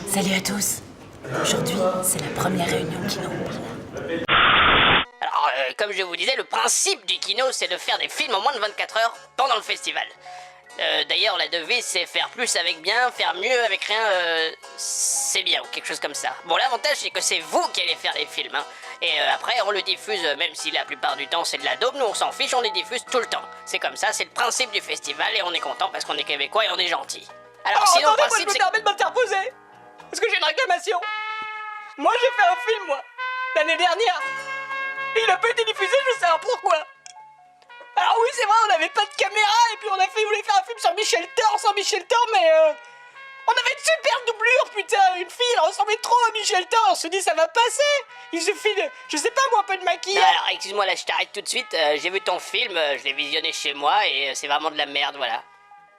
Salut à tous. Aujourd'hui, c'est la première réunion Kino. Alors, comme je vous disais, le principe du Kino, c'est de faire des films en moins de 24 heures pendant le festival. D'ailleurs, la devise, c'est faire plus avec bien, faire mieux avec rien, c'est bien, ou quelque chose comme ça. Bon, l'avantage, c'est que c'est vous qui allez faire les films, hein. Et après, on le diffuse, même si la plupart du temps, c'est de la daube, nous, on s'en fiche, on les diffuse tout le temps. C'est comme ça, c'est le principe du festival, et on est content parce qu'on est québécois et on est gentil. Alors, sinon, attendez, le moi je principe, me c'est... permets de m'interposer. Parce que j'ai une réclamation. Moi j'ai fait un film, moi, l'année dernière. Et il a pas été diffusé, je veux savoir pourquoi. Alors oui, c'est vrai, on n'avait pas de caméra, et puis on voulait faire un film sur Michel Thor, mais on avait une super doublure, putain. Une fille, elle ressemblait trop à Michel Thor, on se dit ça va passer. Il suffit de, je sais pas moi, un peu de maquillage. Alors, excuse-moi, là, je t'arrête tout de suite. J'ai vu ton film, je l'ai visionné chez moi, et c'est vraiment de la merde, voilà.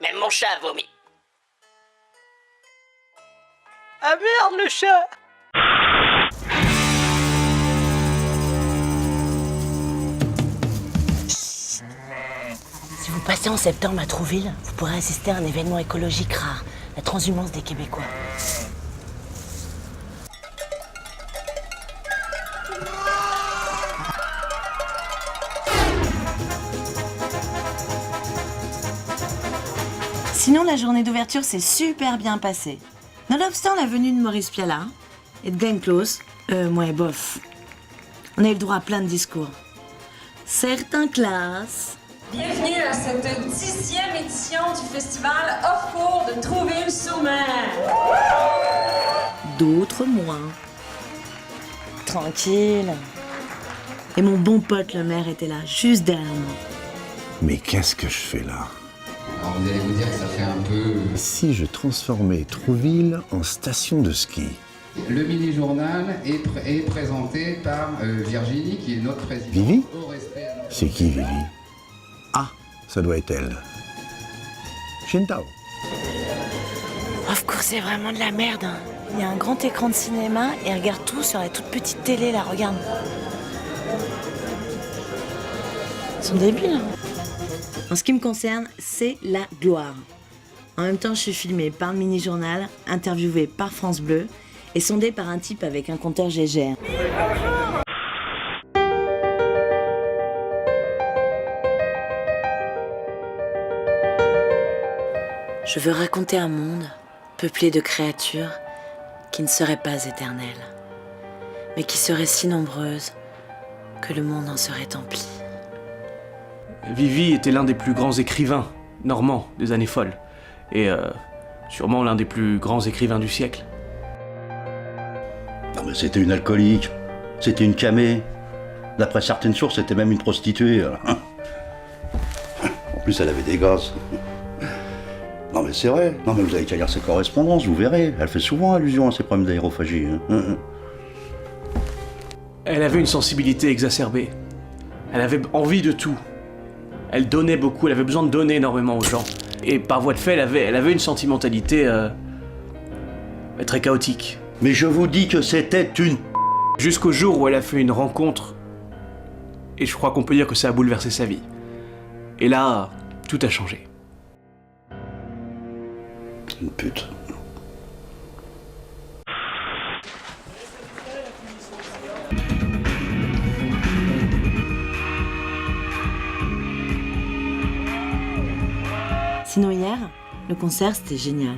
Même mon chat a vomi. Ah merde, le chat. Si vous passez en septembre à Trouville, vous pourrez assister à un événement écologique rare, la transhumance des Québécois. Sinon, la journée d'ouverture s'est super bien passée. Nonobstant la venue de Maurice Pialat et de Glenn Close, moi et bof, on a eu le droit à plein de discours. Certains classes. Bienvenue à cette 10e édition du festival Off-Court de Trouville-sur-Mer. D'autres moins. Tranquille. Et mon bon pote le maire était là, juste derrière moi. Mais qu'est-ce que je fais là? Alors vous allez vous dire que ça fait un peu... Si je transformais Trouville en station de ski? Le mini-journal est présenté par Virginie, qui est notre présidente. Vivi? Au respect à notre... C'est qui, Vivi? Ah, ça doit être elle. Shintao. Of course, c'est vraiment de la merde. Hein. Il y a un grand écran de cinéma et elle regarde tout sur la toute petite télé, là, regarde. Ils sont débiles. Hein. En ce qui me concerne, c'est la gloire. En même temps, je suis filmée par le mini-journal, interviewée par France Bleu et sondée par un type avec un compteur GGR. Je veux raconter un monde peuplé de créatures qui ne seraient pas éternelles, mais qui seraient si nombreuses que le monde en serait empli. Vivi était l'un des plus grands écrivains normands des années folles, et sûrement l'un des plus grands écrivains du siècle. Non mais c'était une alcoolique, c'était une camée. D'après certaines sources, c'était même une prostituée. En plus, elle avait des gosses. Non mais c'est vrai, non mais vous avez qu'à lire ses correspondances, vous verrez. Elle fait souvent allusion à ses problèmes d'aérophagie. Elle avait une sensibilité exacerbée. Elle avait envie de tout. Elle donnait beaucoup, elle avait besoin de donner énormément aux gens. Et par voie de fait, elle avait une sentimentalité très chaotique. Mais je vous dis que c'était une... Jusqu'au jour où elle a fait une rencontre, et je crois qu'on peut dire que ça a bouleversé sa vie. Et là, tout a changé. Une pute. Sinon hier, le concert c'était génial.